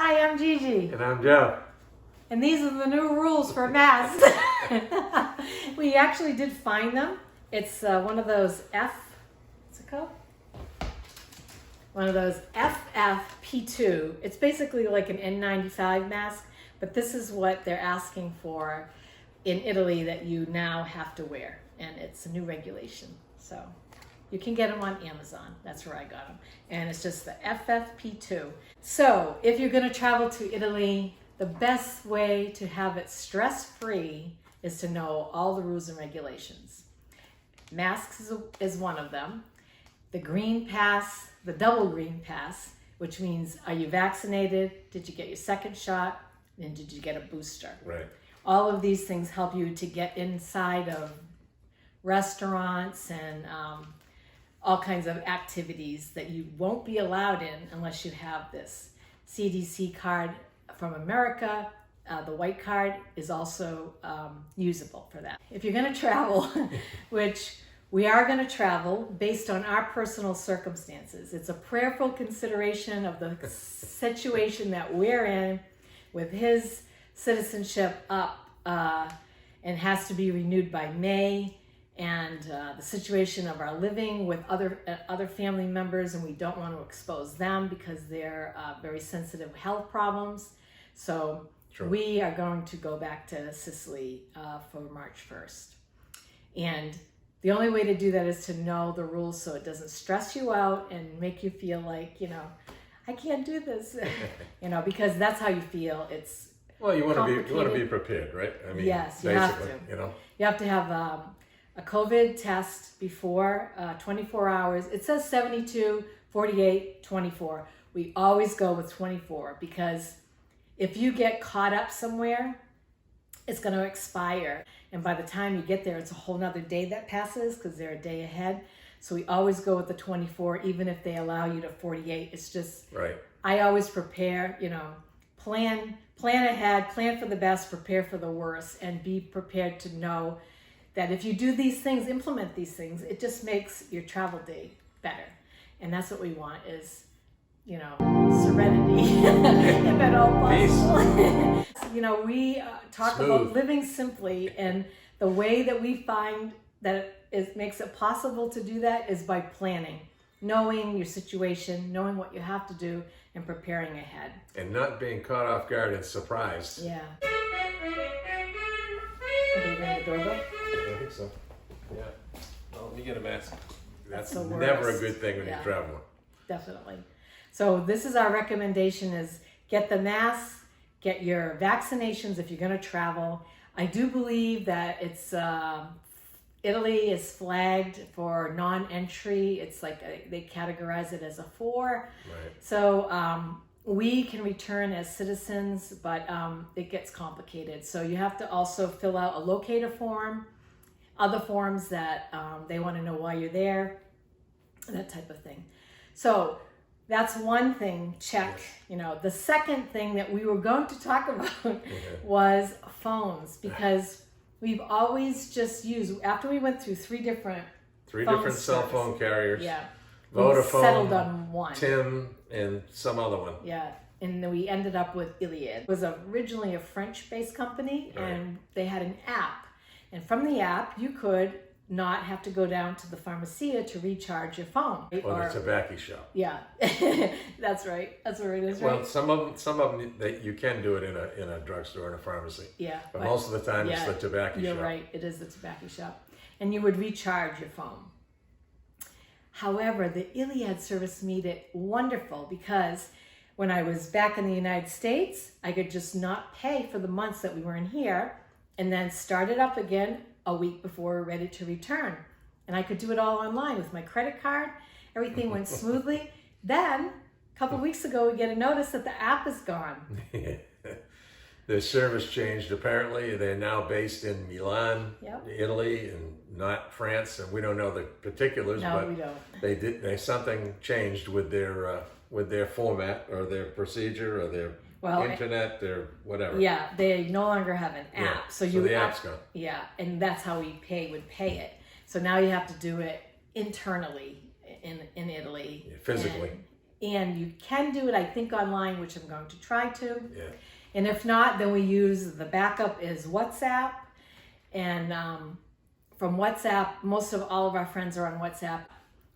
Hi, I'm Gigi. And I'm Joe. And these are the new rules for masks. We actually did find them. It's one of those what's it called? One of those FFP2. It's basically like an N95 mask, but this is what they're asking for in Italy that you now have to wear. And it's a new regulation. So you can get them on Amazon. That's where I got them. And it's just the FFP2. So if you're going to travel to Italy, the best way to have it stress-free is to know all the rules and regulations. Masks is one of them. The green pass, the double green pass, which means are you vaccinated? Did you get your second shot? And did you get a booster? Right. All of these things help you to get inside of restaurants and all kinds of activities that you won't be allowed in unless you have this CDC card from America. The white card is also usable for that. If you're going to travel, which we are going to travel based on our personal circumstances, it's a prayerful consideration of the situation that we're in with his citizenship up and has to be renewed by May. And the situation of our living with other family members, and we don't want to expose them because they're very sensitive health problems. So sure. We are going to go back to Sicily for March 1st. And the only way to do that is to know the rules so it doesn't stress you out and make you feel like, I can't do this, because that's how you feel. It's you want to be prepared, right? I mean, yes, you have to. You have to have a COVID test before 24 hours. It says 72, 48, 24. We always go with 24 because if you get caught up somewhere, it's going to expire. And by the time you get there, it's a whole nother day that passes because they're a day ahead. So we always go with the 24, even if they allow you to 48. It's just, right. I always prepare, plan ahead, plan for the best, prepare for the worst, and be prepared to know that if you do these things, implement these things, it just makes your travel day better. And that's what we want is, serenity, if at all possible. We talk about living simply, and the way that we find that it makes it possible to do that is by planning, knowing your situation, knowing what you have to do, and preparing ahead. And not being caught off guard and surprised. Yeah. Are they ring the doorbell? I think so. Yeah. Well, let me get a mask. That's the never a worst. good thing when you're traveling. Definitely. So this is our recommendation: is get the mask, get your vaccinations if you're going to travel. I do believe that it's Italy is flagged for non-entry. It's like they categorize it as a 4. Right. So we can return as citizens, but it gets complicated. So you have to also fill out a locator form, other forms that they want to know why you're there, that type of thing. So that's one thing, check. The second thing that we were going to talk about was phones, because we've always just used, after we went through three different cell phone carriers. Yeah. Vodafone, we settled on one. Tim, and some other one. Yeah. And then we ended up with Iliad. It was originally a French-based company, and they had an app. And from the app, you could not have to go down to the pharmacia to recharge your phone. Or the tobacco shop. Yeah, that's right. That's where it is, well, right? some of them you can do it in a drugstore, in a pharmacy. Yeah. But most of the time it's the tobacco shop. You're right. It is the tobacco shop. And you would recharge your phone. However, the Iliad service made it wonderful because when I was back in the United States, I could just not pay for the months that we were in here and then start it up again a week before we're ready to return. And I could do it all online with my credit card. Everything went smoothly. Then, a couple of weeks ago, we get a notice that the app is gone. The service changed. Apparently, they're now based in Milan, Italy, and not France. And we don't know the particulars, no, but we don't. They did. Something changed with their format or their procedure or their internet or whatever. Yeah, they no longer have an app. So the app's gone. Yeah, and that's how we would pay it. So now you have to do it internally in Italy. Physically. And you can do it, I think, online, which I'm going to try to. Yeah. And if not, then we use the backup is WhatsApp. And from WhatsApp, most of all of our friends are on WhatsApp.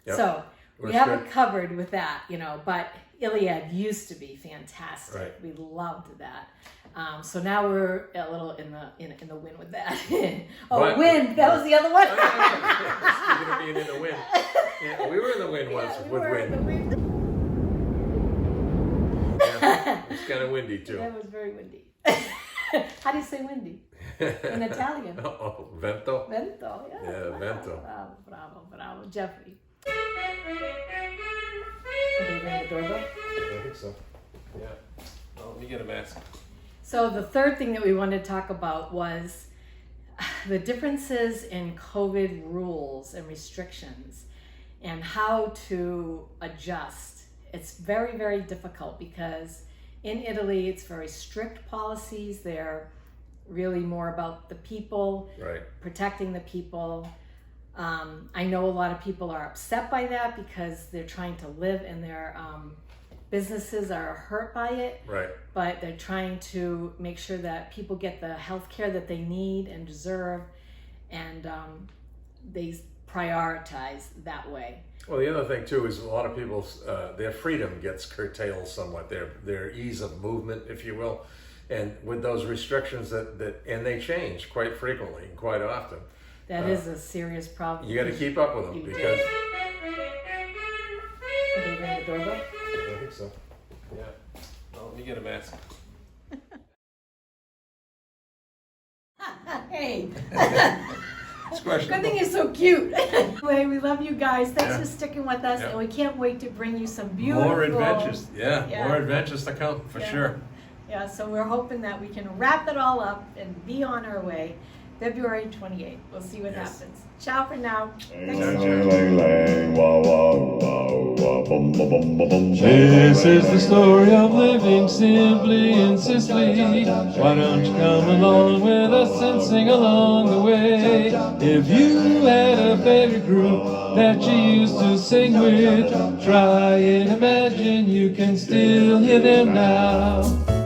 Yep. So we That's have it good. covered with that, you know, but Iliad used to be fantastic. Right. We loved that. So now we're a little in the wind with that. But- wind, that was the other one. Speaking of being in the wind. Yeah, we were in the wind once Yeah, we with were in the wind. wind. Yeah, it's kind of windy too. That was very windy. How do you say windy? In Italian. Oh, vento. Vento, yeah. Yeah, vento. Bravo, Jeffrey. Did you ring the doorbell? I think so. Yeah. Oh, let me get a mask. So the third thing that we wanted to talk about was the differences in COVID rules and restrictions and how to adjust. It's very, very difficult because in Italy, it's very strict policies. They're really more about the people, Right. protecting the people. I know a lot of people are upset by that because they're trying to live and their businesses are hurt by it. Right. But they're trying to make sure that people get the health care that they need and deserve, and they prioritize that way. Well, the other thing too is a lot of people's their freedom gets curtailed somewhat, their ease of movement, if you will, and with those restrictions that and they change quite frequently and quite often. That is a serious problem. You got to keep up with them You because. Did you ring the doorbell? I think so. Yeah. Well, let me get a mask. Hey. It's questionable. Good thing you're so cute. Anyway, we love you guys. Thanks Yeah. for sticking with us, Yeah. and we can't wait to bring you some beautiful More adventures. Yeah, Yeah. more adventures to come for Yeah. sure. Yeah, so we're hoping that we can wrap it all up and be on our way. February 28th. We'll see what Yes. happens. Ciao for now. Thanks. This is the story of living simply in Sicily. Why don't you come along with us and sing along the way? If you had a favorite group that you used to sing with, try and imagine you can still hear them now.